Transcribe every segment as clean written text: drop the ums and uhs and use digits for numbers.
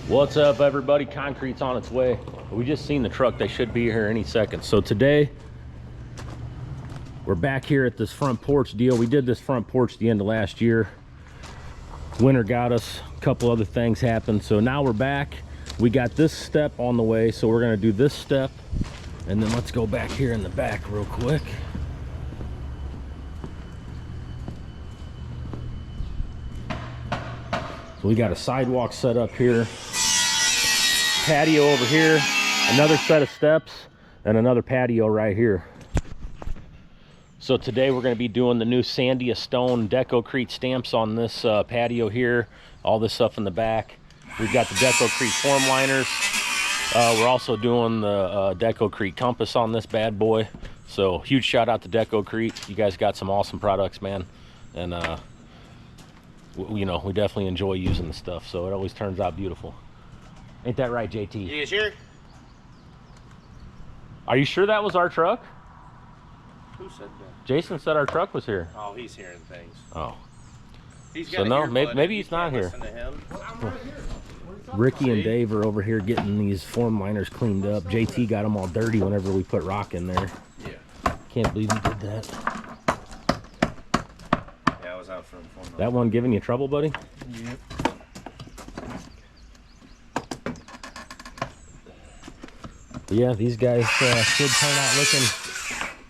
What's up, everybody? Concrete's on its way. We just seen the truck. They should be here any second. So today we're back here at this front porch deal. We did this front porch the end of last year. Winter got us, a couple other things happened, so now we're back. We got this step on the way, so we're gonna do this step, and then let's go back here in the back real quick. So we got a sidewalk set up here, patio over here, another set of steps, and another patio right here. So today we're going to be doing the new Sandia Stone Decocrete stamps on this patio here, all this stuff in the back. We've got the Decocrete form liners. We're also doing the Decocrete compass on this bad boy. So huge shout out to Decocrete. You guys got some awesome products, man. And you know, we definitely enjoy using the stuff, so it always turns out beautiful. Ain't that right, JT? You sure? Are you sure that was our truck? Who said that? Jason said our truck was here. Oh, he's hearing things. Oh. He's So no, maybe he's not here. Listen to him. Well, I'm right here. Ricky and Dave are over here getting these form liners cleaned up. JT got them all dirty whenever we put rock in there. Yeah. Can't believe he did that. Yeah, I was out from That one giving you trouble, buddy? Yep. But yeah, these guys should turn out looking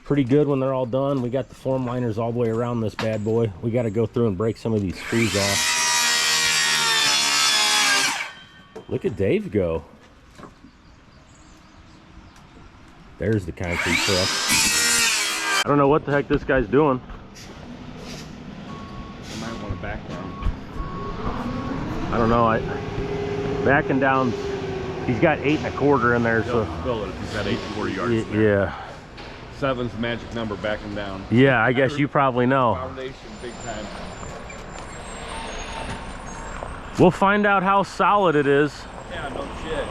pretty good when they're all done. We got the form liners all the way around this bad boy. We got to go through and break some of these screws off. Look at Dave go. There's the concrete truck. I don't know what the heck this guy's doing. You might want to back down. I don't know. Backing down. He's got 8 1/4 in there, so He's got 84 yards. yeah. 7's the magic number backing down. Yeah, I guess you probably know. Foundation, big time. We'll find out how solid it is. Yeah, no shit.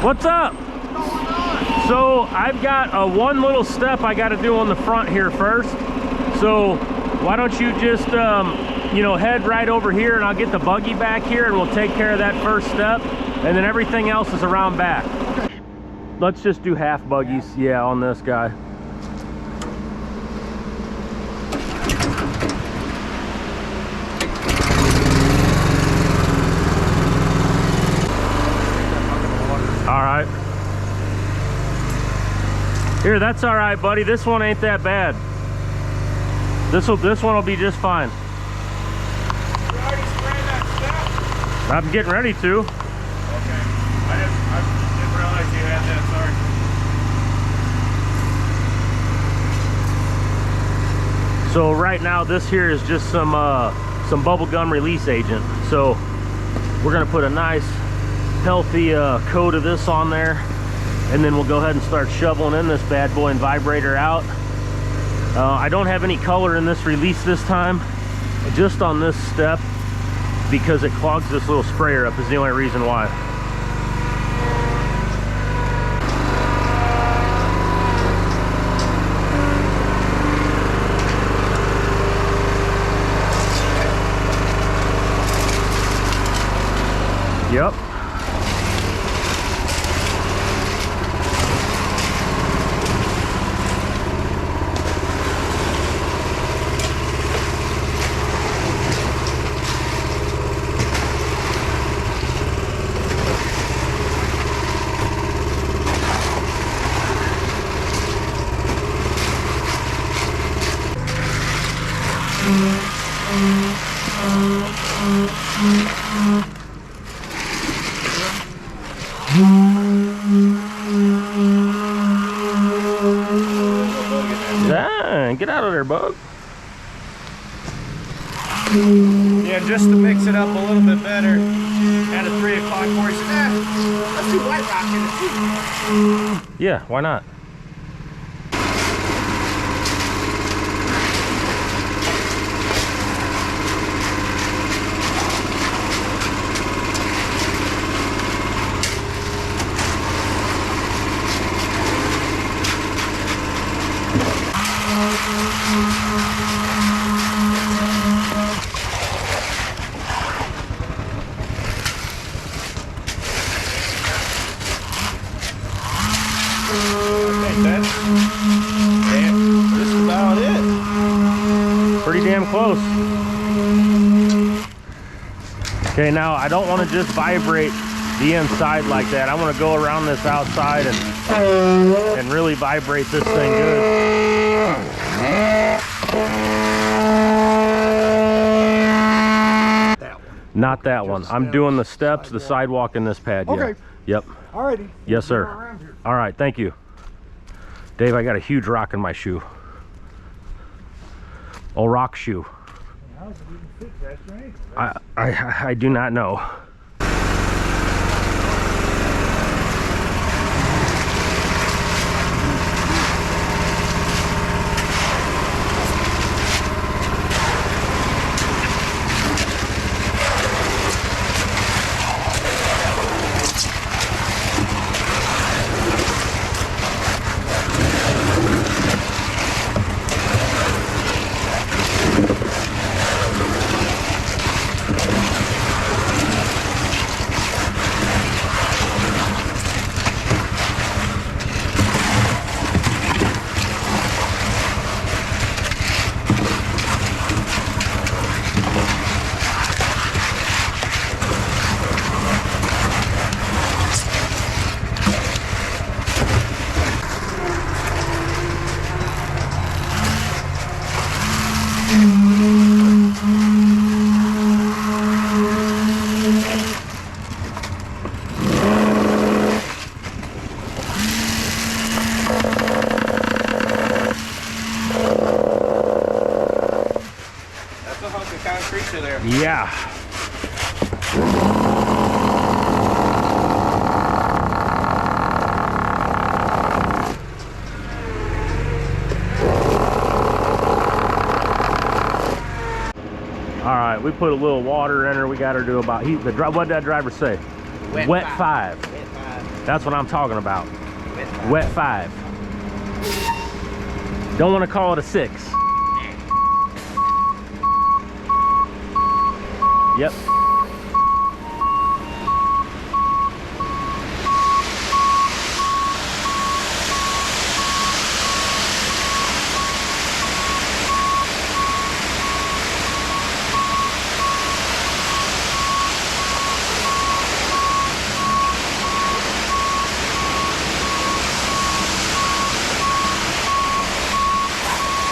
What's up? So I've got one little step I got to do on the front here first. So why don't you just you know, head right over here and I'll get the buggy back here and we'll take care of that first step, and then everything else is around back. Let's just do half buggies, yeah, on this guy. All right. Here, that's all right, buddy. This one ain't that bad. This one will be just fine. You already sprayed that stuff? I'm getting ready to. Okay. I didn't realize you had that, sorry. So right now, this here is just some bubble gum release agent. So we're gonna put a nice, healthy coat of this on there, and then we'll go ahead and start shoveling in this bad boy and vibrator out. I don't have any color in this release this time, just on this step, because it clogs this little sprayer up is the only reason why. Yep. Dang, get out of there, bug. Yeah, just to mix it up a little bit better. At a 3 o'clock for you. Let's do white rock in it too. Yeah, why not? That's just about it. Pretty damn close. Okay, now I don't want to just vibrate the inside like that. I want to go around this outside and really vibrate this thing good. That one. Not that one. I'm doing the steps, the sidewalk, and this pad. Yeah. Okay. Yep. Alrighty. Yes, sir. Around here. All right, thank you. Dave, I got a huge rock in my shoe. Oh, rock shoe. How does it even fit that thing? I do not know. Concrete to there. Yeah. All right, we put a little water in her. We got her to about, what did that driver say? Wet five. Wet 5. That's what I'm talking about. Wet 5. Wet 5. Don't want to call it a 6. Yep.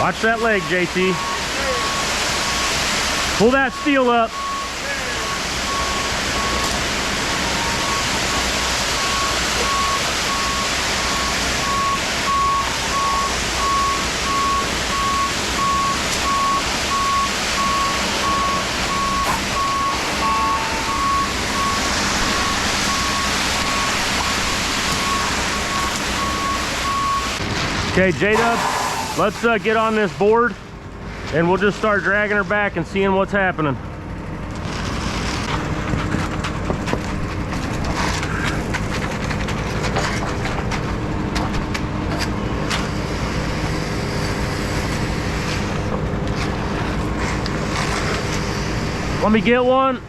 Watch that leg, JT. Pull that steel up. Okay, J-Dub, let's get on this board and we'll just start dragging her back and seeing what's happening. Let me get one.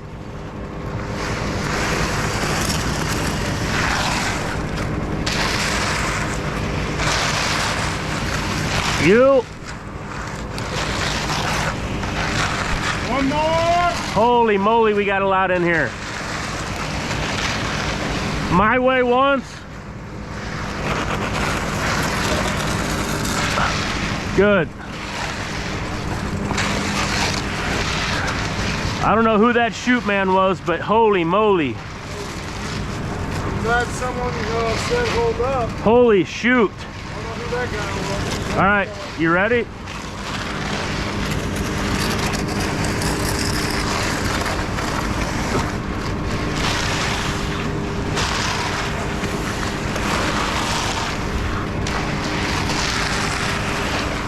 You. One more. Holy moly, we got a lot in here. My way once. Good. I don't know who that shoot man was, but holy moly. Glad someone said hold up. Holy shoot. I don't know who that guy was. All right, you ready?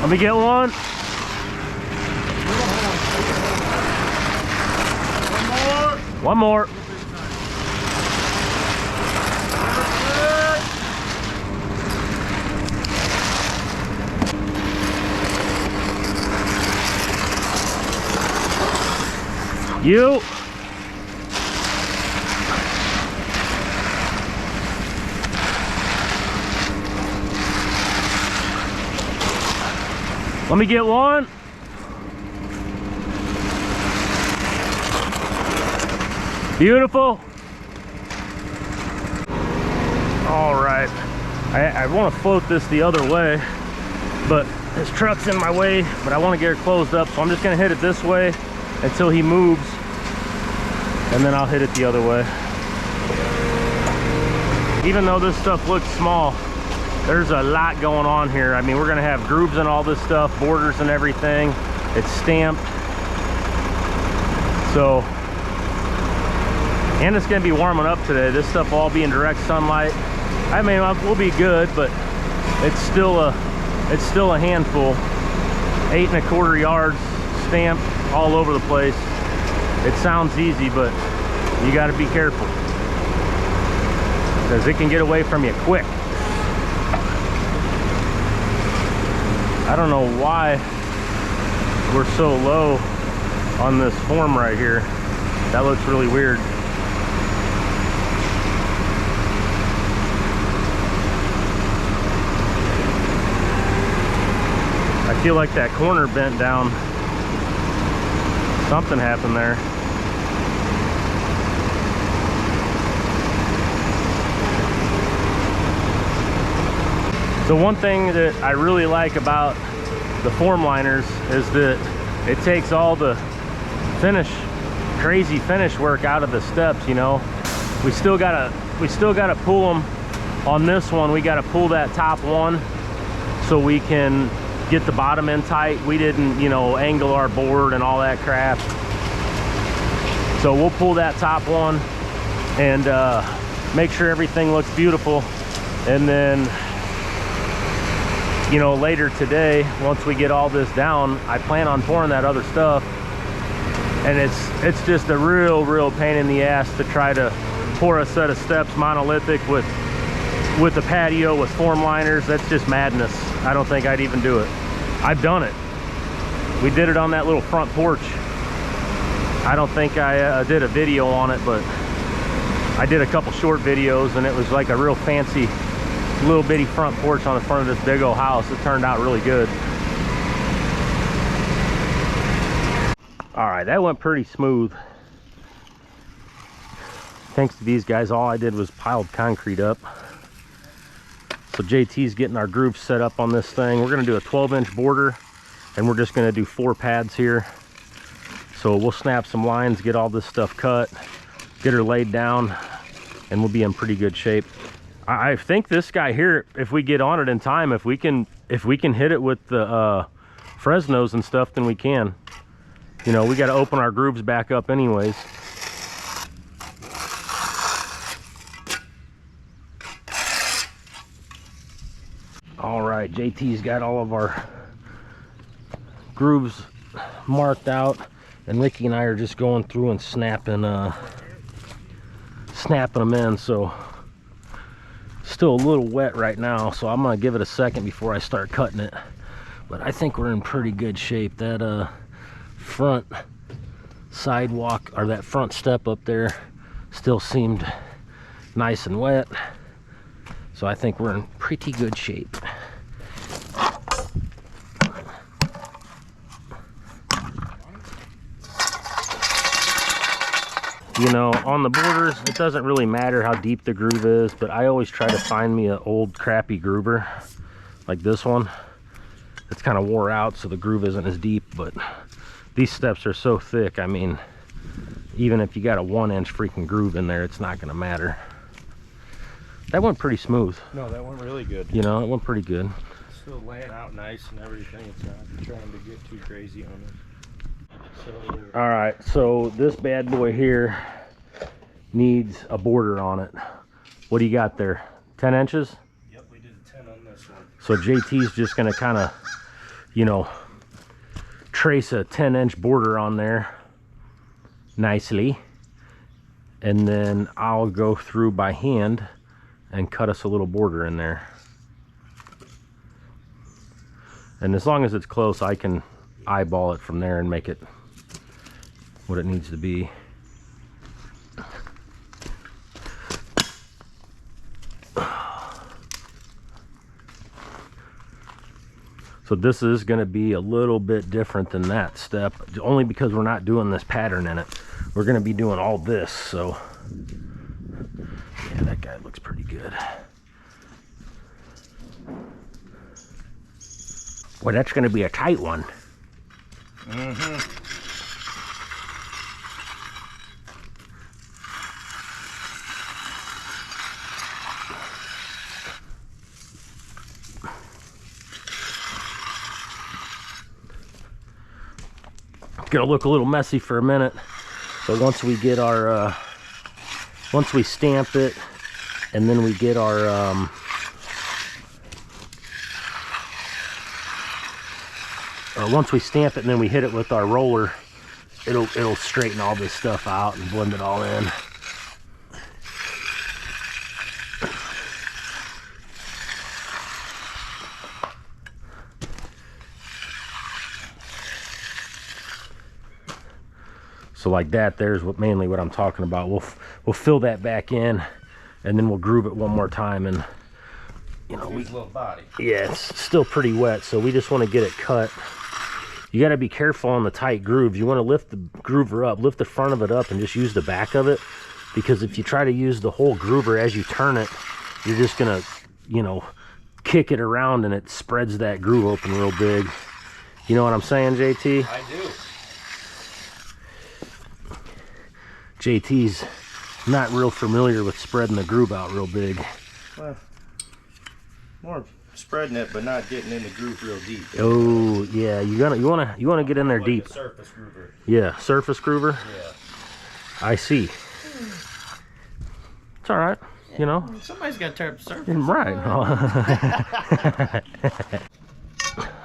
Let me get one. One more. You. Let me get one. Beautiful. All right. I want to float this the other way, but this truck's in my way, but I want to get it closed up, so I'm just going to hit it this way until he moves, and then I'll hit it the other way. Even though this stuff looks small, there's a lot going on here. I mean, we're going to have grooves and all this stuff, borders and everything. It's stamped. So, and it's going to be warming up today. This stuff will all be in direct sunlight. I mean, we'll be good, but it's still a handful. 8 1/4 yards stamped all over the place. It sounds easy, but you got to be careful because it can get away from you quick. I don't know why we're so low on this form right here. That looks really weird. I feel like that corner bent down. Something happened there. So one thing that I really like about the form liners is that it takes all the crazy finish work out of the steps, you know. We still gotta pull them on this one. We gotta pull that top one so we can get the bottom in tight. We didn't, you know, angle our board and all that crap. So we'll pull that top one and make sure everything looks beautiful. And then, you know, later today, once we get all this down, I plan on pouring that other stuff. And it's just a real pain in the ass to try to pour a set of steps monolithic with the patio with form liners. That's just madness. I don't think I'd even do it. I've done it. We did it on that little front porch. I don't think I did a video on it, but I did a couple short videos, and it was like a real fancy little bitty front porch on the front of this big old house. It turned out really good. All right, that went pretty smooth. Thanks to these guys, all I did was piled concrete up. So JT's getting our grooves set up on this thing. We're gonna do a 12-inch border, and we're just gonna do 4 pads here. So we'll snap some lines, get all this stuff cut, get her laid down, and we'll be in pretty good shape. I think this guy here, if we get on it in time, if we can hit it with the Fresnos and stuff, then we can. You know, we got to open our grooves back up anyways. All right, JT's got all of our grooves marked out, and Ricky and I are just going through and snapping them in. So still a little wet right now, so I'm gonna give it a second before I start cutting it. But I think we're in pretty good shape. That front sidewalk, or that front step up there, still seemed nice and wet, so I think we're in pretty good shape. You know, on the borders, it doesn't really matter how deep the groove is, but I always try to find me an old crappy groover like this one. It's kind of wore out, so the groove isn't as deep, but these steps are so thick. I mean, even if you got a 1-inch freaking groove in there, it's not gonna matter. That went pretty smooth. No, that went really good. You know, it went pretty good. It's still laying out nice and everything. It's not trying to get too crazy on it. So, all right, so this bad boy here needs a border on it. What do you got there? 10 inches? yep, we did a 10 on this one. So JT's just gonna kind of, you know, trace a 10-inch border on there nicely, and then I'll go through by hand and cut us a little border in there. And as long as it's close, I can eyeball it from there and make it what it needs to be. So this is going to be a little bit different than that step, only because we're not doing this pattern in it. We're going to be doing all this, so yeah, that guy looks pretty good. Well, that's going to be a tight one. It's gonna look a little messy for a minute, but once we get our once we stamp it, and then we get our once we stamp it and then we hit it with our roller, it'll straighten all this stuff out and blend it all in. So like that, there's mainly what I'm talking about. We'll fill that back in, and then we'll groove it one more time, and you know, little body. yeah, it's still pretty wet, so we just want to get it cut. You got to be careful on the tight grooves. You want to lift the groover up, lift the front of it up, and just use the back of it, because if you try to use the whole groover as you turn it, you're just gonna, you know, kick it around and it spreads that groove open real big. You know what I'm saying, JT? I do. JT's not real familiar with spreading the groove out real big. Well, more spreading it, but not getting in the groove real deep. Oh yeah, you wanna get in there Like deep. a surface groover. Yeah, surface groover. Yeah. I see. It's all right, you know. Somebody's got to turn up the surface. Right.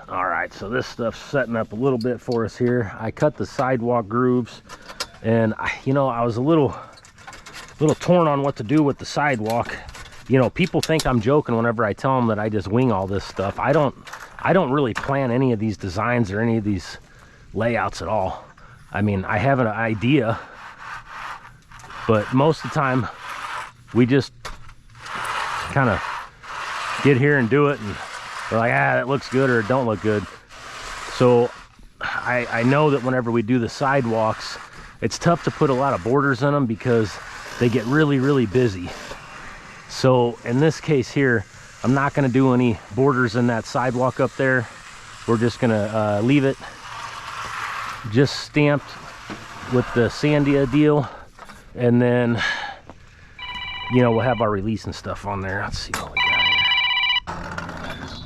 All right, so this stuff's setting up a little bit for us here. I cut the sidewalk grooves, and you know, I was a little torn on what to do with the sidewalk. You know, people think I'm joking whenever I tell them that I just wing all this stuff. I don't really plan any of these designs or any of these layouts at all. I mean, I have an idea, but most of the time we just kind of get here and do it, and we're like, ah, that looks good or it don't look good. So I know that whenever we do the sidewalks, it's tough to put a lot of borders in them because they get really busy. So in this case here, I'm not going to do any borders in that sidewalk up there. We're just going to leave it just stamped with the Sandia deal, and then, you know, we'll have our release and stuff on there. Let's see what we got here.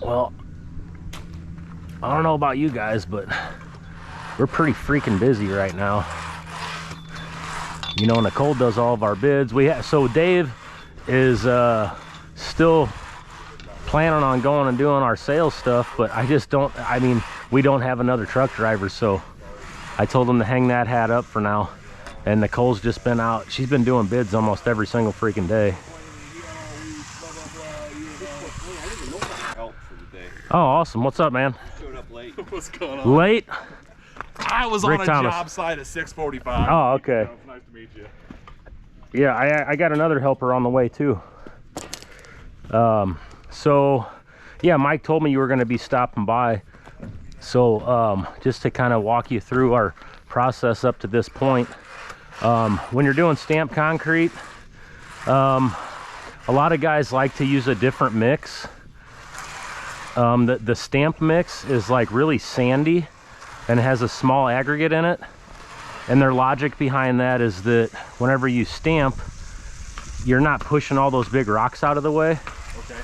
Well, I don't know about you guys, but we're pretty freaking busy right now. You know, Nicole does all of our bids. So Dave is still planning on going and doing our sales stuff, but I mean, we don't have another truck driver, so I told him to hang that hat up for now. And Nicole's just been out. She's been doing bids almost every single freaking day. Oh, awesome. What's up, man? Showed up late. What's going on? Late? I was Rick on a Thomas. job site at 6:45. Oh, okay. Nice to meet you. Yeah, I got another helper on the way too. So yeah, Mike told me you were going to be stopping by. So just to kind of walk you through our process up to this point. When you're doing stamped concrete, a lot of guys like to use a different mix. The stamp mix is like really sandy and has a small aggregate in it. And their logic behind that is that whenever you stamp, you're not pushing all those big rocks out of the way. Okay.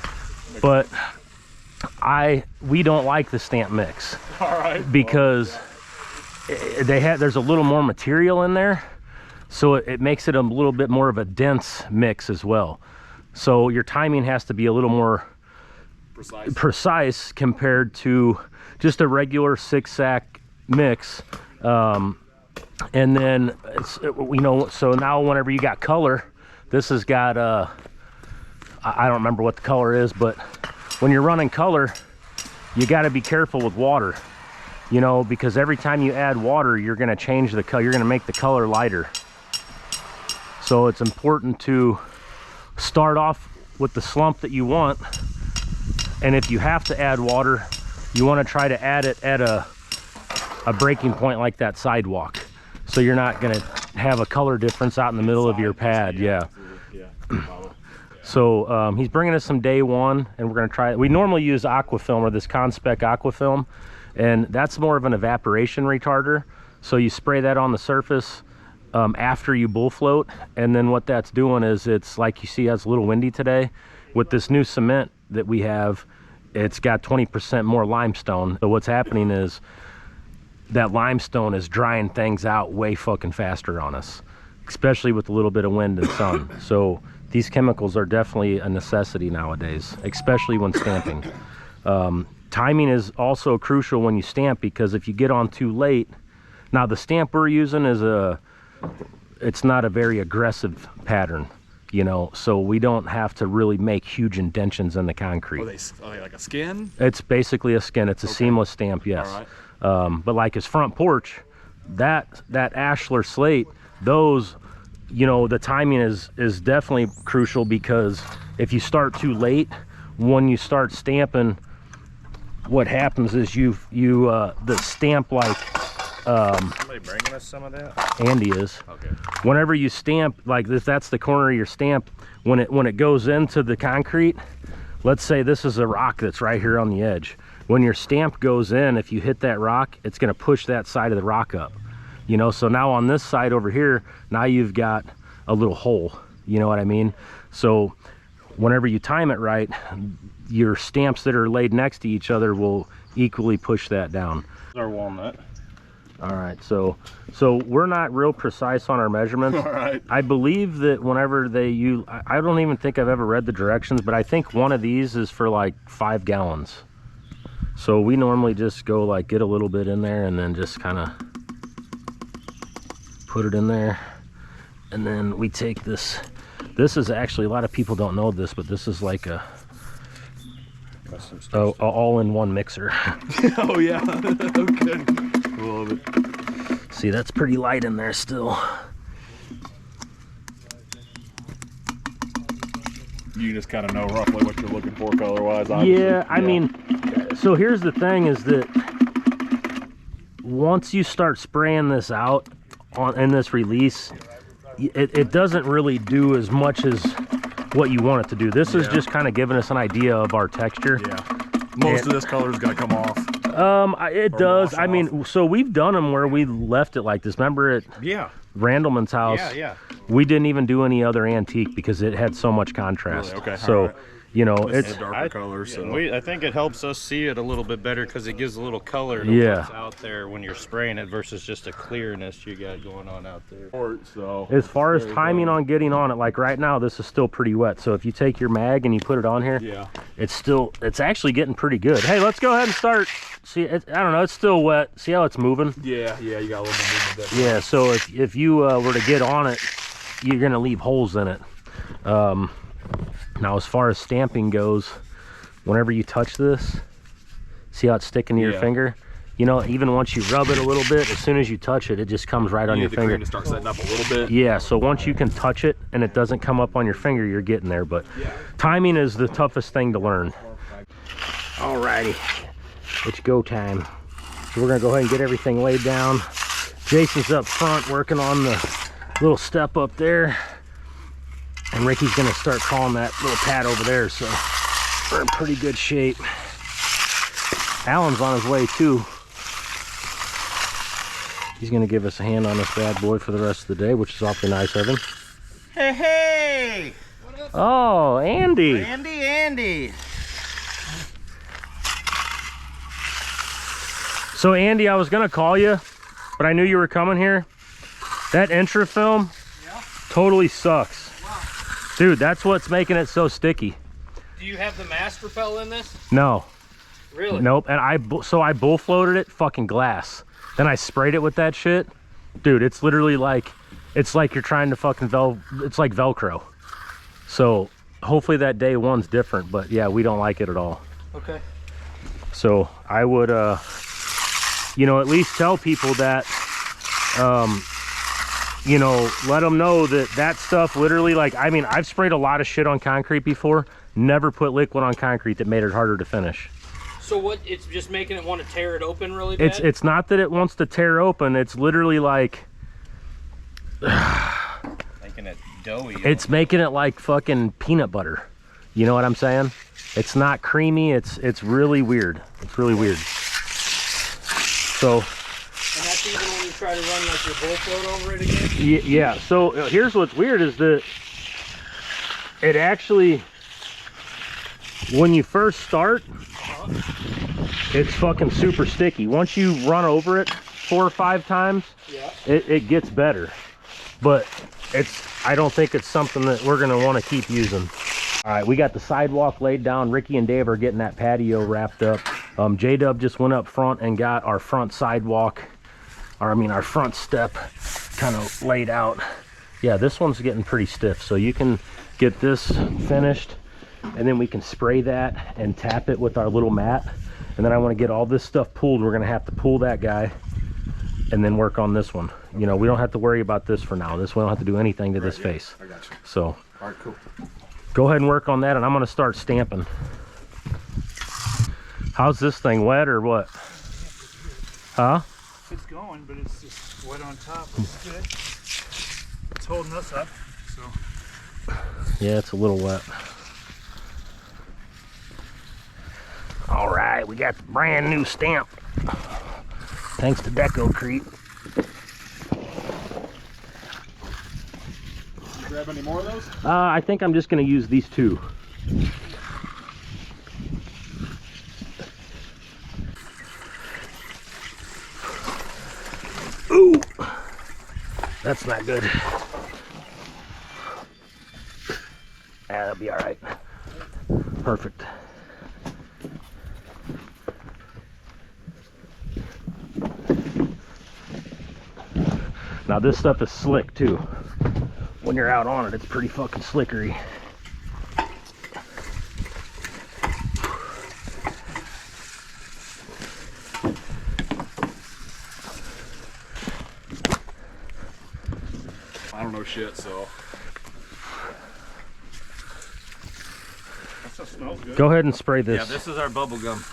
But we don't like the stamp mix. All right. Because there's a little more material in there, so it makes it a little bit more of a dense mix as well. So your timing has to be a little more precise compared to just a regular 6-sack mix. And then you know, so now whenever you got color, this has got I don't remember what the color is, but when you're running color, you got to be careful with water, you know, because every time you add water, you're going to change the color, you're going to make the color lighter. So it's important to start off with the slump that you want, and if you have to add water, you want to try to add it at a breaking point like that sidewalk, so you're not going to have a color difference out in the middle of your pad. Yeah. So he's bringing us some day one, and we're going to try it. We normally use aquafilm, or this Conspec aquafilm, and that's more of an evaporation retarder. So you spray that on the surface after you bull float, and then what that's doing is, it's like you see, it's a little windy today. With this new cement that we have, it's got 20% more limestone. So what's happening is that limestone is drying things out way fucking faster on us, especially with a little bit of wind and sun. So these chemicals are definitely a necessity nowadays, especially when stamping. Timing is also crucial when you stamp, because if you get on too late, now the stamp we're using is it's not a very aggressive pattern, you know, so we don't have to really make huge indentions in the concrete. Are they like a skin? It's basically a skin. It's a seamless stamp, yes. All right. But like his front porch, that ashlar slate, those, you know, the timing is definitely crucial, because if you start too late, when you start stamping, what happens is the stamp, like Somebody bringing us some of that? Andy is. Okay. Whenever you stamp like this, that's the corner of your stamp. When it goes into the concrete, let's say this is a rock that's right here on the edge. When your stamp goes in, if you hit that rock, it's going to push that side of the rock up. You know, so now on this side over here, now you've got a little hole. You know what I mean? So whenever you time it right, your stamps that are laid next to each other will equally push that down. Our walnut. All right, so we're not real precise on our measurements. All right. I believe that whenever they use, I don't even think I've ever read the directions, but I think one of these is for like 5 gallons. So we normally just go like get a little bit in there and then just kind of put it in there. And then we take this. This is actually, a lot of people don't know this, but this is like a all-in-one mixer. Oh yeah. Okay. Love it. See, that's pretty light in there still. You just kind of know roughly what you're looking for color-wise. Yeah, I mean, so here's the thing is that once you start spraying this out in this release, it doesn't really do as much as what you want it to do. This is just kind of giving us an idea of our texture. Yeah. Most of this color's got to come off. It does. I mean, so we've done them where we left it like this. Remember at Randleman's house? Yeah. We didn't even do any other antique because it had so much contrast. Really? Okay. So, right. You know, it's a darker color. So I think it helps us see it a little bit better because it gives a little color to what's out there when you're spraying it versus just a clearness you got going on out there. So as far as timing on getting on it, like right now, this is still pretty wet. So if you take your mag and you put it on here, it's actually getting pretty good. Hey, let's go ahead and start. See, I don't know, it's still wet. See how it's moving? Yeah, you got a little bit movement there. Yeah, so if you were to get on it, you're gonna leave holes in it. Now, as far as stamping goes, whenever you touch this, see how it's sticking to your finger? You know, even once you rub it a little bit, as soon as you touch it, it just comes right on your finger. To start setting up a little bit. Yeah, so once you can touch it and it doesn't come up on your finger, you're getting there. But timing is the toughest thing to learn. Alrighty, it's go time. So we're gonna go ahead and get everything laid down. Jason's up front working on the little step up there. And Ricky's gonna start calling that little pad over there, so we're in pretty good shape. Alan's on his way too. He's gonna give us a hand on this bad boy for the rest of the day, which is awfully nice of him. Hey! Oh, Andy! Andy! So Andy, I was gonna call you, but I knew you were coming here. That Intra film totally sucks. Dude, that's what's making it so sticky. Do you have the master repel in this? No. Really? Nope. And I bull floated it, fucking glass. Then I sprayed it with that shit. Dude, it's literally like, it's like you're trying to fucking it's like Velcro. So hopefully that day one's different, but yeah, we don't like it at all. Okay. So I would you know, at least tell people that, you know, let them know that that stuff literally, like, I mean, I've sprayed a lot of shit on concrete before, never put liquid on concrete that made it harder to finish. So what, it's just making it want to tear it open really bad? It's not that it wants to tear open, it's literally like, Making it doughy. it's making it like fucking peanut butter. You know what I'm saying? It's not creamy, it's really weird. It's really weird. So, And that's even when you try to run like your bull float over it again? yeah, so here's what's weird is that it actually, when you first start, it's fucking super sticky. Once you run over it 4 or 5 times, Yeah. it gets better. But I don't think it's something that we're gonna want to keep using. All right, we got the sidewalk laid down. Ricky and Dave are getting that patio wrapped up. J-Dub just went up front and got our front sidewalk, or I mean our front step kind of laid out. Yeah, this one's getting pretty stiff, so you can get this finished and then we can spray that and tap it with our little mat. And then I want to get all this stuff pulled. We're gonna have to pull that guy and then work on this one. You know, we don't have to worry about this for now. This one, we don't have to do anything to this face. I got you. So, All right, cool. go ahead and work on that, and I'm gonna start stamping. How's this thing, wet or what? Huh? It's going, but it's just wet on top. It's good. It's holding us up, so. Yeah, it's a little wet. All right, we got the brand new stamp. Thanks to Decocrete. Grab any more of those? I think I'm just gonna use these 2. Ooh, that's not good. Yeah, that'll be all right. Perfect. Now this stuff is slick too. When you're out on it, it's pretty fucking slickery. I don't know shit, so. That stuff smells good. Go ahead and spray this. Yeah, this is our bubble gum.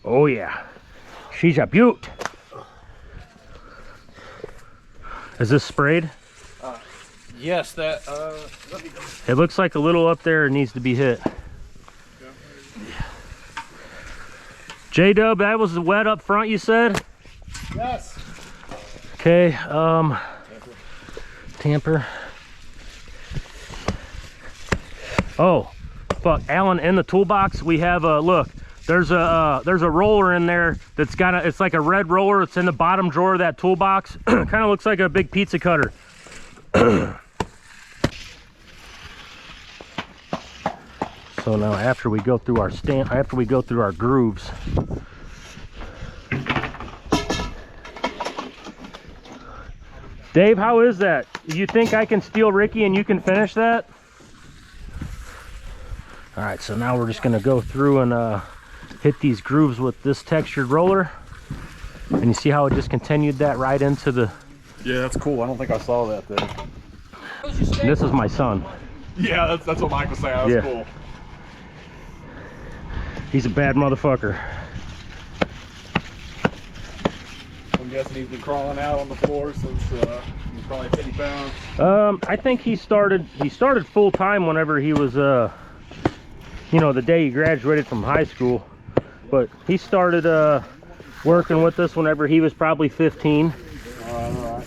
Oh yeah, she's a beaut. Is this sprayed? Yes, that, let me go. It looks like a little up there needs to be hit. J-Dub, that was wet up front, you said? Yes. Okay, tamper. Oh, fuck, Alan, in the toolbox, we have a, look, there's a roller in there that's got a, it's like a red roller. It's in the bottom drawer of that toolbox. Kind of looks like a big pizza cutter. So now after we go through our grooves, Dave, how is that? You think I can steal Ricky and you can finish that? All right, so now we're just gonna go through and hit these grooves with this textured roller. And you see how it just continued that right into the... Yeah, that's cool. I don't think I saw that there. This is my son. Yeah, that's what Mike was saying. That's cool. He's a bad motherfucker. I'm guessing he's been crawling out on the floor since he's probably 50 pounds. I think he started full time whenever he was you know, the day he graduated from high school. But he started working with us whenever he was probably 15. All right.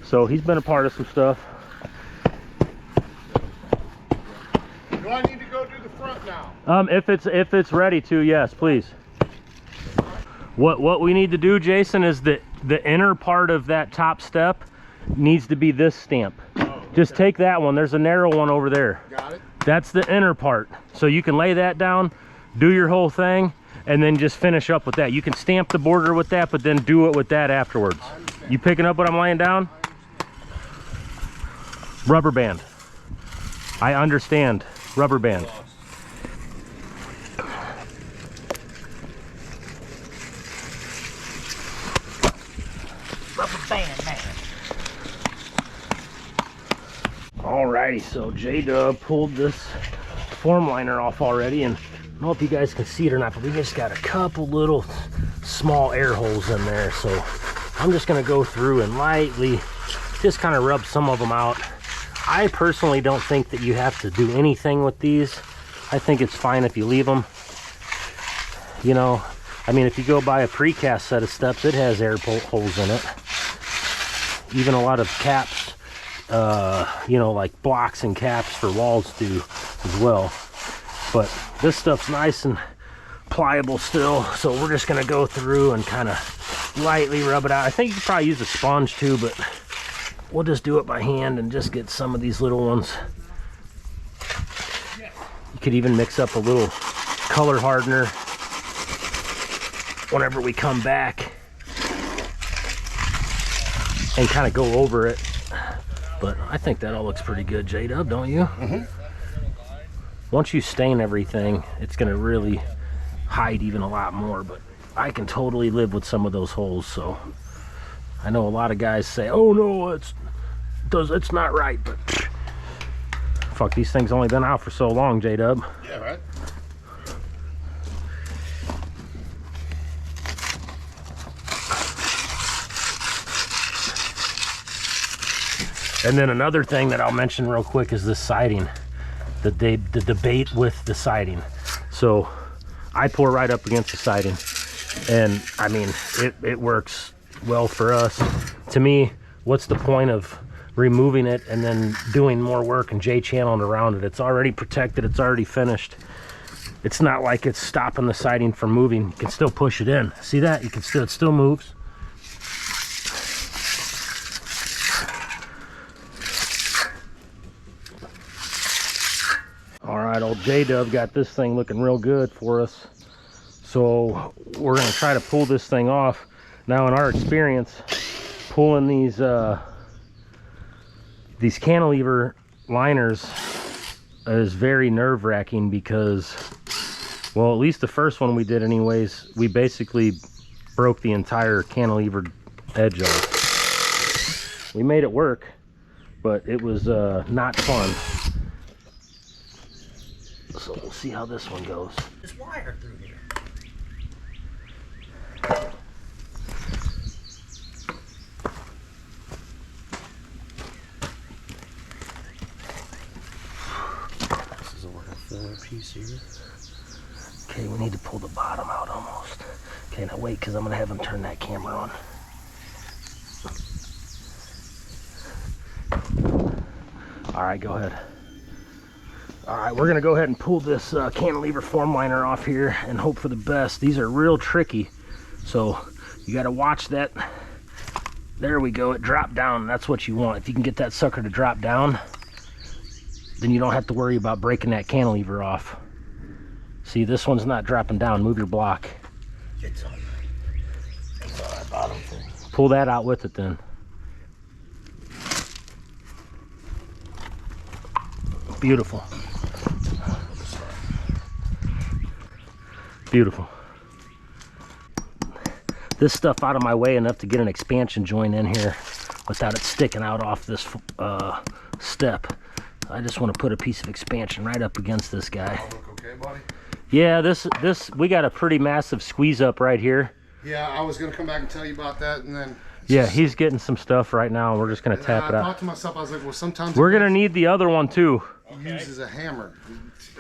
So he's been a part of some stuff. Do I need to go do the front now? If it's ready to, yes, please. What we need to do, Jason, is the inner part of that top step needs to be this stamp. Just take that one. There's a narrow one over there. Got it. That's the inner part. So you can lay that down, do your whole thing, and then just finish up with that. You can stamp the border with that, but then do it with that afterwards. You picking up what I'm laying down? Rubber band. I understand. Rubber band. Rubber band, man. Alrighty, so J-Dub pulled this form liner off already, and I don't know if you guys can see it or not, but we just got a couple little small air holes in there. So I'm just gonna go through and lightly just kind of rub some of them out. I personally don't think that you have to do anything with these. I think it's fine if you leave them. You know, I mean, if you go buy a precast set of steps, it has air holes in it. Even a lot of caps, you know, like blocks and caps for walls do as well. But this stuff's nice and pliable still, so we're just gonna go through and kind of lightly rub it out. I think you could probably use a sponge too, but we'll just do it by hand and just get some of these little ones. You could even mix up a little color hardener whenever we come back and kind of go over it. But I think that all looks pretty good, J-Dub, don't you? Mm-hmm. Once you stain everything, it's gonna really hide even a lot more, but I can totally live with some of those holes. So I know a lot of guys say, oh no, it's not right, but fuck, these things only been out for so long, J-Dub. Yeah, right. And then another thing that I'll mention real quick is this siding, the debate with the siding. So I pour right up against the siding, and I mean, it works well for us. To me, what's the point of removing it and then doing more work and J-channeling around it? It's already protected, it's already finished. It's not like it's stopping the siding from moving. You can still push it in. See that? You can still, it still moves. All right, old J-Dub got this thing looking real good for us. So we're gonna try to pull this thing off. Now, in our experience, pulling these cantilever liners is very nerve-wracking because, well, at least the first one we did anyways, we basically broke the entire cantilever edge off. We made it work, but it was not fun. So we'll see how this one goes. This wire through here. This is like a 4-piece here. Okay, we need to pull the bottom out almost. Okay, now wait, because I'm going to have him turn that camera on. All right, go ahead. All right, we're gonna go ahead and pull this cantilever form liner off here and hope for the best. These are real tricky, so you gotta watch that. There we go, it dropped down. That's what you want. If you can get that sucker to drop down, then you don't have to worry about breaking that cantilever off. See, this one's not dropping down. Move your block. It's on that bottom thing. Pull that out with it then. Beautiful. Beautiful. This stuff out of my way enough to get an expansion joint in here without it sticking out off this step. I just want to put a piece of expansion right up against this guy. Look okay, buddy? Yeah, this we got a pretty massive squeeze up right here. Yeah, I was gonna come back and tell you about that, and then. Yeah, he's getting some stuff right now, and we're just gonna tap it I out. thought to myself, I was like, well, sometimes We're gonna need the other one too. he uses a hammer.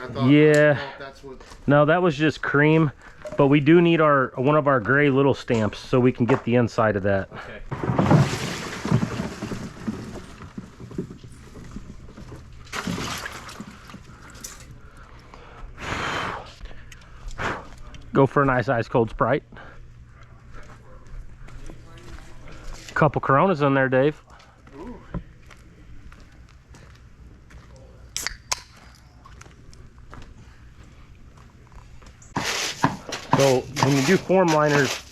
I thought, Yeah. that's what. No, that was just cream, but we do need one of our gray little stamps so we can get the inside of that. Okay. Go for a nice ice cold Sprite. Couple Coronas in there, Dave. Ooh. So when you do form liners,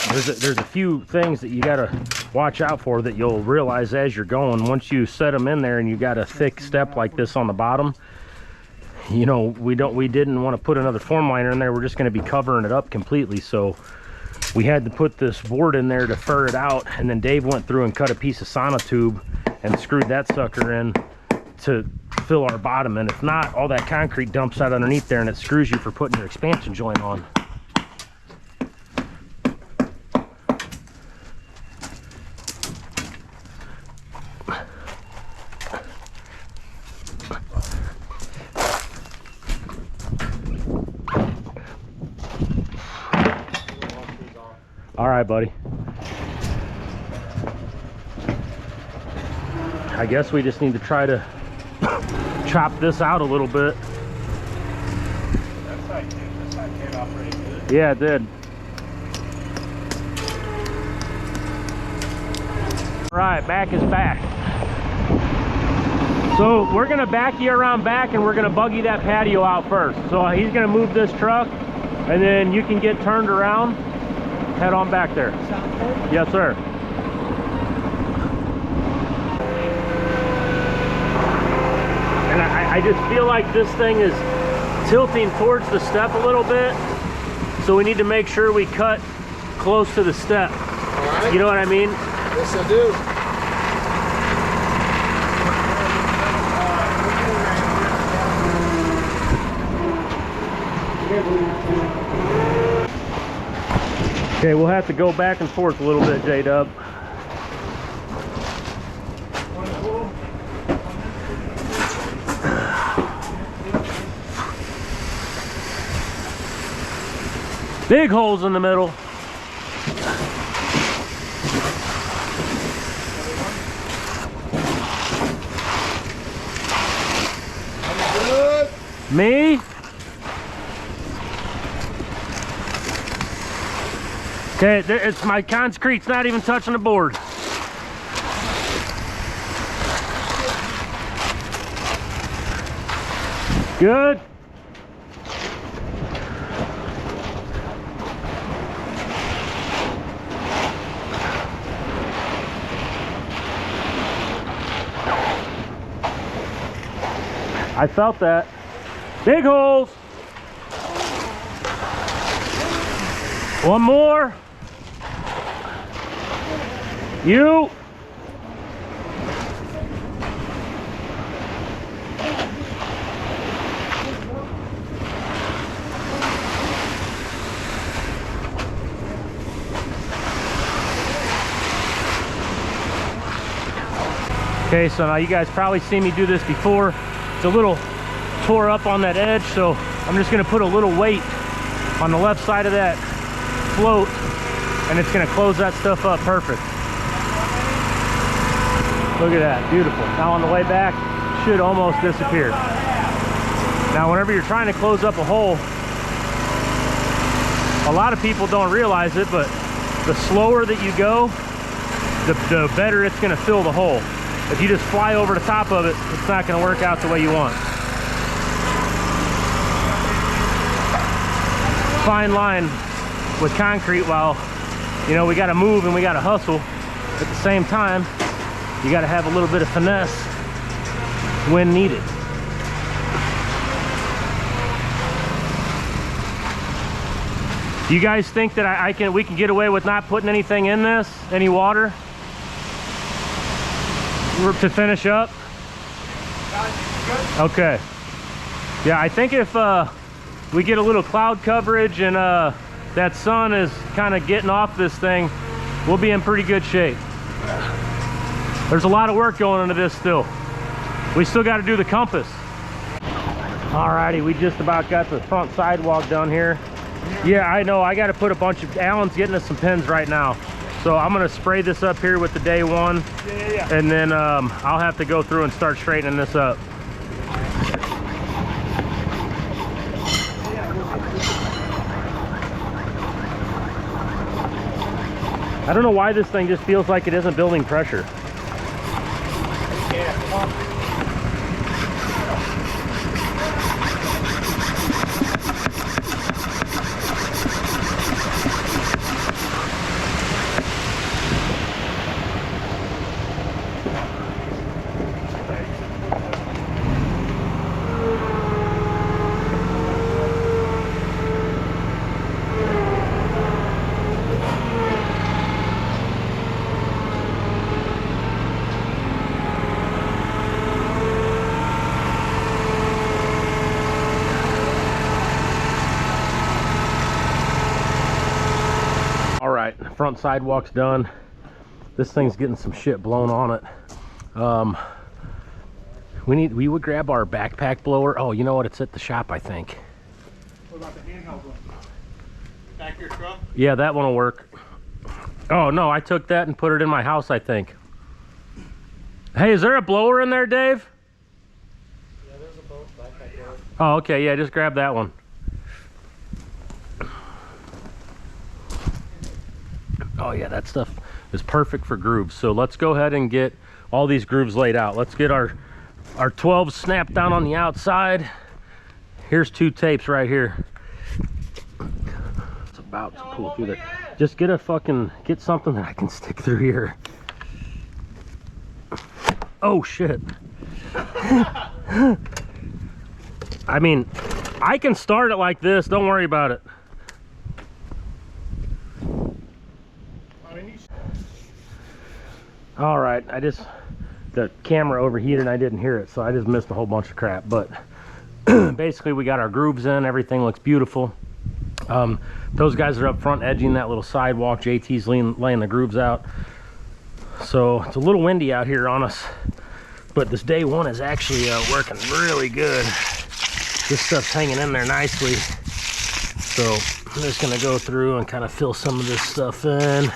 there's a few things that you gotta watch out for that you'll realize as you're going. Once you set them in there and you got a thick step like this on the bottom, you know, we didn't want to put another form liner in there. We're just going to be covering it up completely. So we had to put this board in there to fur it out, and then Dave went through and cut a piece of sonotube and screwed that sucker in to fill our bottom. And if not, all that concrete dumps out underneath there and it screws you for putting your expansion joint on. All right, buddy. I guess we just need to try to chop this out a little bit. That side came out pretty good. Yeah, it did. All right, back is back. So we're gonna back you around back and we're gonna buggy that patio out first. So he's gonna move this truck and then you can get turned around. Head on back there. Yes, sir. And I just feel like this thing is tilting towards the step a little bit. So we need to make sure we cut close to the step. All right. You know what I mean? Yes, I do. Okay, we'll have to go back and forth a little bit, J-Dub. Big holes in the middle. Good. Me? Okay, it's my concrete's not even touching the board. Good. I felt that. Big holes. One more. You. Okay, so now you guys probably seen me do this before. It's a little tore up on that edge, so I'm just gonna put a little weight on the left side of that float and it's gonna close that stuff up perfect. Look at that, beautiful. Now on the way back, should almost disappear. Now whenever you're trying to close up a hole, a lot of people don't realize it, but the slower that you go, the better it's gonna fill the hole. If you just fly over the top of it, it's not gonna work out the way you want. Fine line with concrete. While, you know, we gotta move and we gotta hustle, at the same time, you gotta have a little bit of finesse when needed. Do you guys think that we can get away with not putting anything in this? Any water? To finish up? Okay. Yeah, I think if we get a little cloud coverage and that sun is kind of getting off this thing, we'll be in pretty good shape. There's a lot of work going into this still. We still got to do the compass. Alrighty, we just about got the front sidewalk done here. Yeah, I know, I got to put a bunch of, Alan's getting us some pins right now. So I'm gonna spray this up here with the day one. Yeah. And then I'll have to go through and start straightening this up. I don't know why this thing just feels like it isn't building pressure. Yeah, come on. All right, front sidewalk's done. This thing's getting some shit blown on it. We would grab our backpack blower. Oh, you know what? It's at the shop, I think. What about the handheld one? Back your truck? Yeah, that one will work. Oh no, I took that and put it in my house, I think. Hey, is there a blower in there, Dave? Yeah, there's a boat backpack blower. Oh, okay, yeah, just grab that one. Oh yeah, that stuff is perfect for grooves. So let's go ahead and get all these grooves laid out. Let's get our 12 snapped down on the outside. Here's 2 tapes right here. It's about to pull through there. Just get something that I can stick through here. Oh shit. I mean, I can start it like this, don't worry about it. All right, the camera overheated and I didn't hear it, so I just missed a whole bunch of crap. But basically we got our grooves in, everything looks beautiful. Those guys are up front edging that little sidewalk. JT's laying the grooves out. So it's a little windy out here on us, but this day one is actually working really good. This stuff's hanging in there nicely. So I'm just gonna go through and kind of fill some of this stuff in.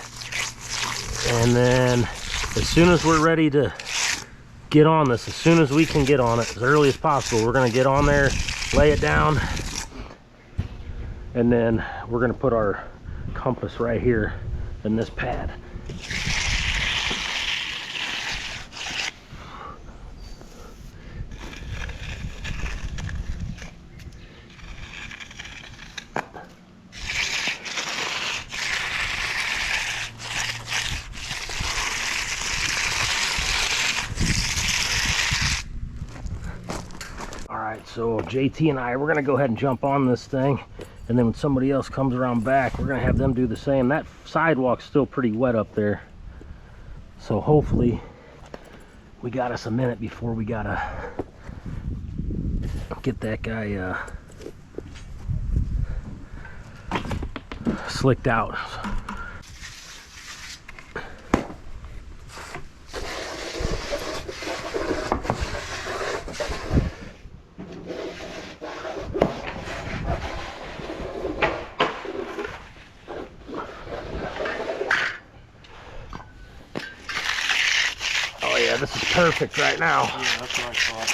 And then as soon as we're ready to get on this, as soon as we can get on it, as early as possible, we're gonna get on there, lay it down, and then we're gonna put our compass right here in this pad. So JT and we're gonna go ahead and jump on this thing, and then when somebody else comes around back, we're gonna have them do the same. That sidewalk's still pretty wet up there, so hopefully we got us a minute before we gotta get that guy slicked out. This is perfect right now. Yeah, that's what I thought.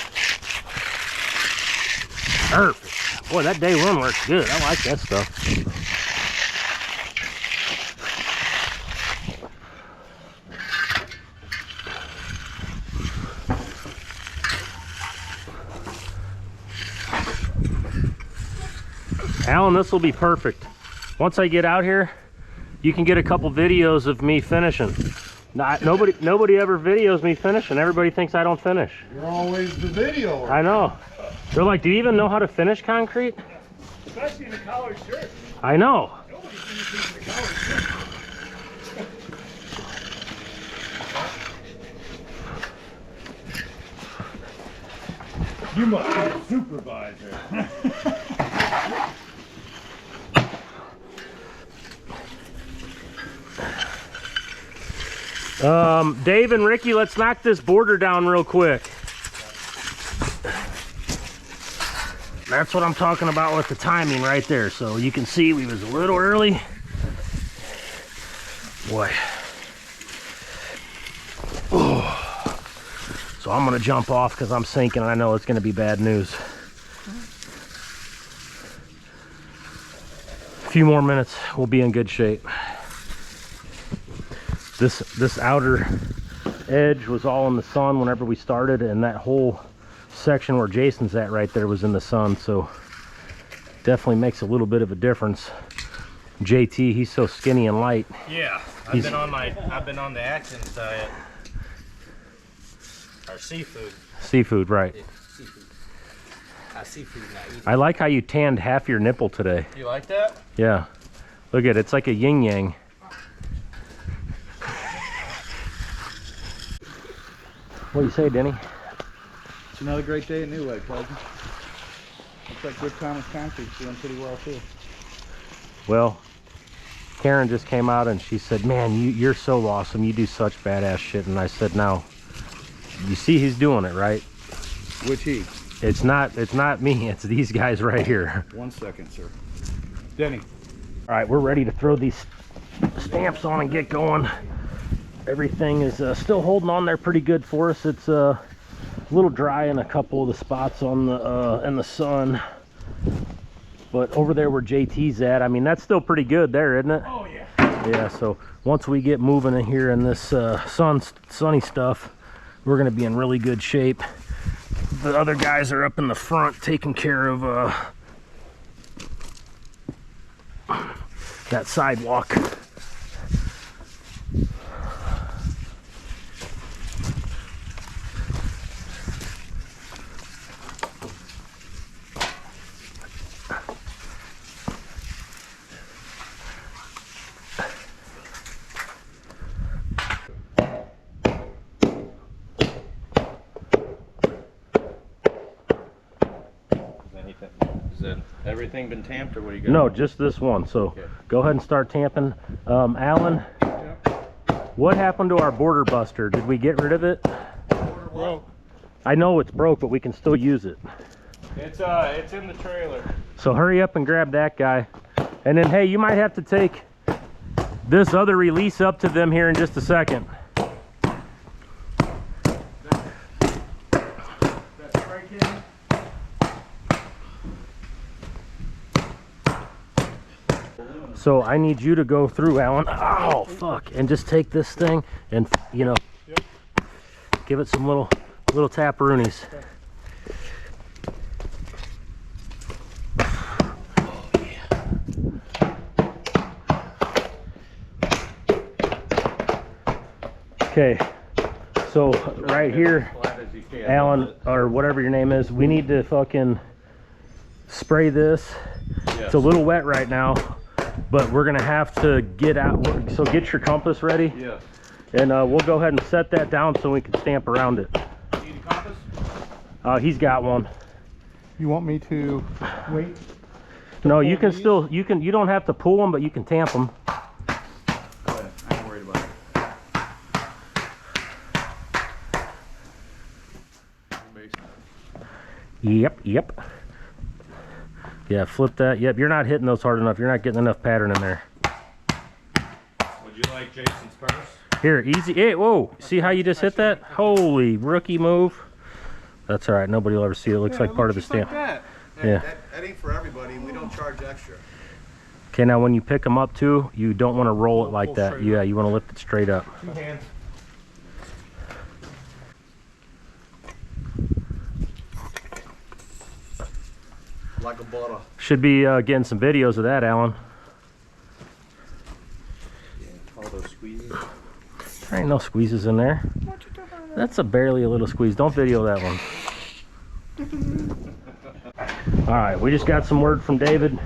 Perfect. Boy, that day one works good. I like that stuff. Alan, this will be perfect. Once I get out here, you can get a couple videos of me finishing. Nobody ever videos me finishing. Everybody thinks I don't finish. You're always the video. I know. They're like, do you even know how to finish concrete? Especially in a collared shirt. I know. Nobody finishes in a collared shirt. You must be a supervisor. Dave and Ricky, let's knock this border down real quick. That's what I'm talking about with the timing right there. So you can see we was a little early. Boy. Oh. So I'm gonna jump off because I'm sinking and I know it's gonna be bad news. A few more minutes, we'll be in good shape. This outer edge was all in the sun whenever we started, and that whole section where Jason's at right there was in the sun, so definitely makes a little bit of a difference. JT, he's so skinny and light. Yeah, I've been on the Atkins diet. Or seafood. Seafood, right. Yeah, seafood. Seafood, not eating. I like how you tanned half your nipple today. You like that? Yeah. Look at it, it's like a yin yang. What do you say, Denny? It's another great day at New Lake, cousin. Looks like Good Thomas Concrete's doing pretty well too. Well, Karen just came out and she said, man, you're so awesome. You do such badass shit. And I said, now, you see he's doing it, right? Which he? It's not me, it's these guys right here. 1 second, sir. Denny. All right, we're ready to throw these stamps on and get going. Everything is still holding on there pretty good for us. It's a little dry in a couple of the spots on the in the sun, but over there where JT's at, I mean, that's still pretty good there, isn't it? Oh yeah. Yeah, so once we get moving in here in this sunny stuff, we're gonna be in really good shape. The other guys are up in the front taking care of that sidewalk. Has everything been tamped, or what do you got? No, just this one. So okay. Go ahead and start tamping. Alan, what happened to our border buster? Did we get rid of it? Broke. I know it's broke, but we can still use it. It's in the trailer. So hurry up and grab that guy. And then, hey, you might have to take this other release up to them here in just a second. So I need you to go through, Alan. Oh, fuck. And just take this thing and, you know, give it some little taparoonies. Okay, so right here, Alan, or whatever your name is, we need to fucking spray this. Yes. It's a little wet right now, but we're gonna have to get out. So get your compass ready. Yes. And we'll go ahead and set that down so we can stamp around it. Need a compass? He's got one. You want me to wait? No, you can still, you don't have to pull them, but you can tamp them. I ain't worried about it. Yep. Yeah, flip that. Yep, you're not hitting those hard enough. You're not getting enough pattern in there. Would you like Jason's purse? Here, easy. Hey, whoa. See how you just hit that? Holy rookie move. That's all right. Nobody will ever see it. It looks like part of the stamp. Like that. Yeah. That ain't for everybody. We don't charge extra. Okay, now when you pick them up too, you don't want to roll it like that. Yeah, you want to lift it straight up. 2 hands. Like a butter. Should be getting some videos of that, Alan. Yeah, all those squeezes. There ain't no squeezes in there. That's barely a little squeeze. Don't video that one. All right, we just got some word from David.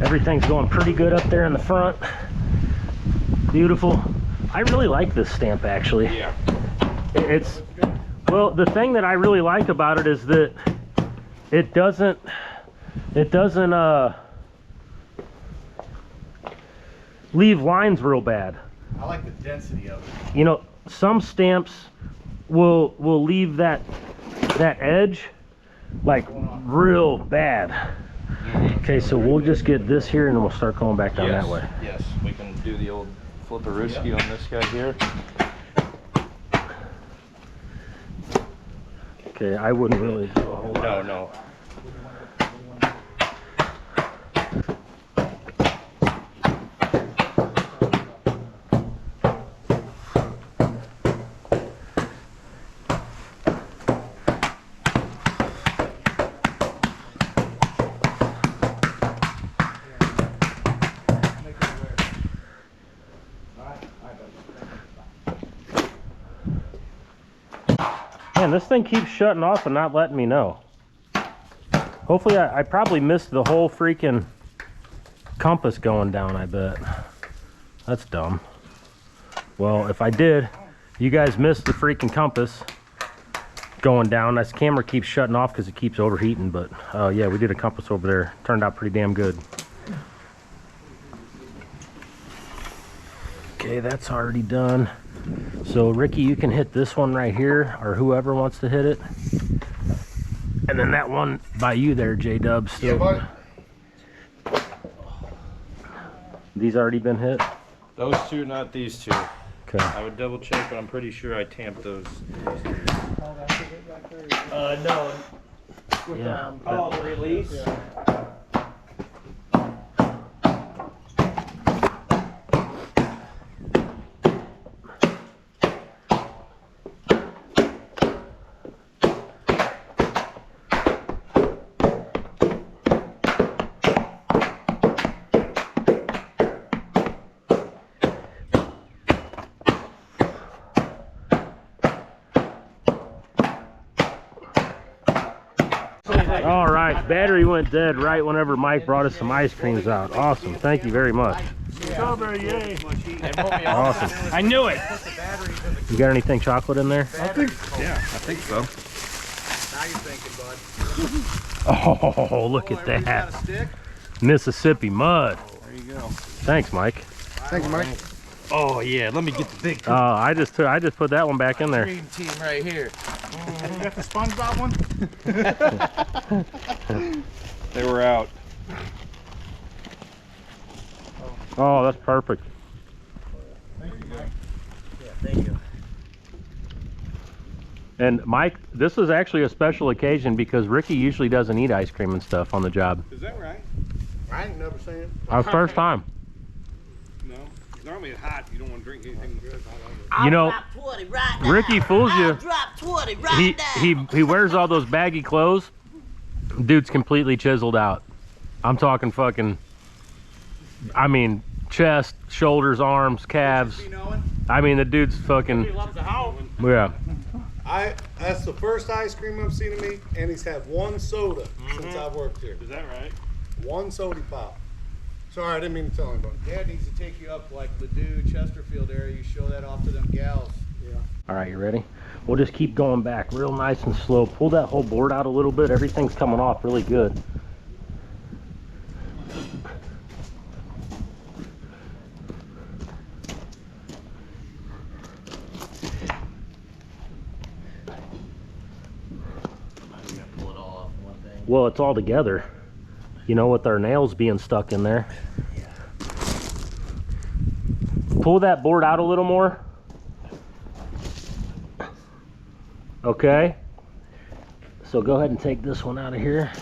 Everything's going pretty good up there in the front. Beautiful. I really like this stamp, actually. Yeah. It's, well, the thing that I really like about it is that it doesn't leave lines real bad. I like the density of it. You know, some stamps will leave that edge like real bad. Okay, so we'll just get this here and then we'll start going back down that way. Yes, we can do the old flipperooski on this guy here. Okay, I wouldn't really do a whole lot. No. Man, this thing keeps shutting off and not letting me know. Hopefully, I probably missed the whole freaking compass going down, I bet. That's dumb. Well, if I did, you guys missed the freaking compass going down. This camera keeps shutting off because it keeps overheating, but yeah, we did a compass over there. Turned out pretty damn good. Okay, that's already done. So Ricky, you can hit this one right here, or whoever wants to hit it. And then that one by you there, J-Dub, still. Yeah, bud. These already been hit? Those two, not these two. Okay. I would double check, but I'm pretty sure I tamped those. No. Yeah. Oh, the release? All right, battery went dead right whenever Mike brought us some ice creams out. Awesome, thank you very much. Strawberry, yay. Awesome. I knew it! You got anything chocolate in there? I think so. Now you're thinking, bud. Oh, look at Everybody's got that. a stick? Mississippi mud. There you go. Thanks, Mike. Thank you, Mike. Oh yeah, let me get the big I just put that one back in there. dream team right here. You got the SpongeBob one? They were out. Oh, that's perfect. Thank you. And Mike, this is actually a special occasion because Ricky usually doesn't eat ice cream and stuff on the job. Is that right? I ain't never seen it. Our first time. No. Normally it's hot. You don't want to drink anything good. You know, Drop 20 right now. Ricky fools you. I'll drop 20 right now. He wears all those baggy clothes. Dude's completely chiseled out. I'm talking fucking, I mean, chest, shoulders, arms, calves. I mean, the dude's fucking, yeah. That's the first ice cream I've seen him eat, and he's had one soda since I've worked here. Is that right? One soda pop. Sorry, I didn't mean to tell anybody. Dad needs to take you up like Ladue, Chesterfield area. You show that off to them gals. Yeah. All right, you ready? We'll just keep going back real nice and slow. Pull that whole board out a little bit. Everything's coming off really good. Well, it's all together. You know, with our nails being stuck in there. Pull that board out a little more. Okay. So go ahead and take this one out of here.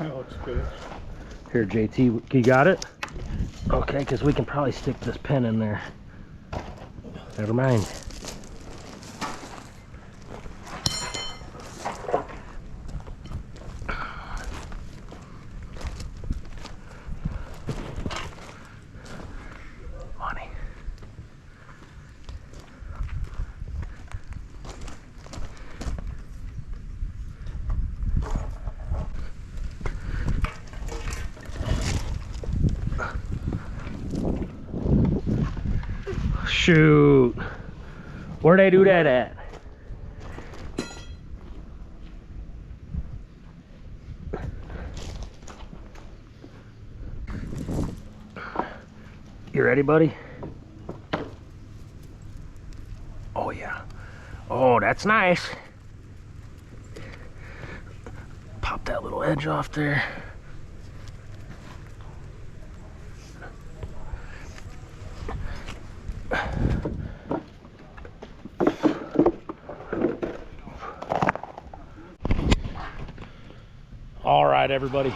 That looks good. Here, JT, you got it? Okay, because we can probably stick this pin in there. Never mind. Money. Shoot. Where'd they do that at? You ready, buddy? Oh, yeah. Oh, that's nice. Pop that little edge off there. All right, everybody.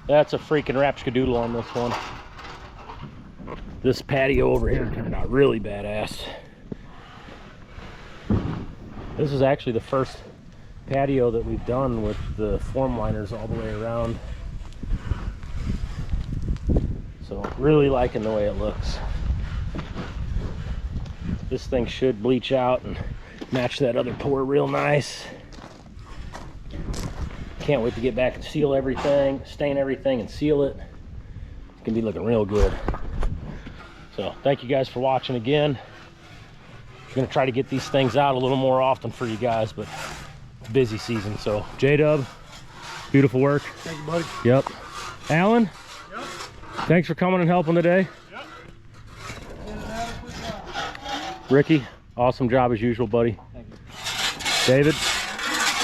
That's a freaking rapskadoodle on this one. This patio over here turned out really badass. This is actually the first patio that we've done with the form liners all the way around. So really liking the way it looks. This thing should bleach out and match that other pour real nice. Can't wait to get back and seal everything, stain everything and seal it. It's gonna be looking real good. So thank you guys for watching again. I'm gonna try to get these things out a little more often for you guys, but busy season. So J-Dub, beautiful work. Thank you, buddy. Yep. Alan, Yep. thanks for coming and helping today. Yep. Ricky, awesome job as usual, buddy. Thank you. David?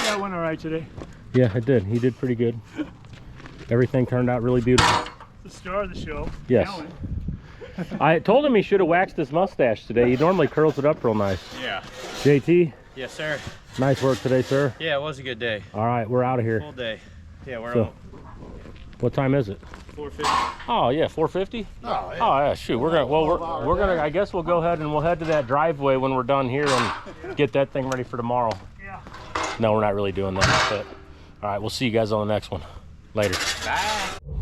Yeah, it went all right today. Yeah, it did. He did pretty good. Everything turned out really beautiful. The star of the show. Yes. Alan. I told him he should have waxed his mustache today. He normally curls it up real nice. Yeah. JT, Yes, sir. nice work today, sir. Yeah, it was a good day. All right, we're out of here. Full day. Yeah, we're So, out. what time is it? 4:50. Oh yeah, 4:50. Oh yeah, shoot. We're gonna. Well, we're gonna. I guess we'll go ahead and we'll head to that driveway when we're done here and get that thing ready for tomorrow. Yeah. No, we're not really doing that. But all right, we'll see you guys on the next one. Later. Bye.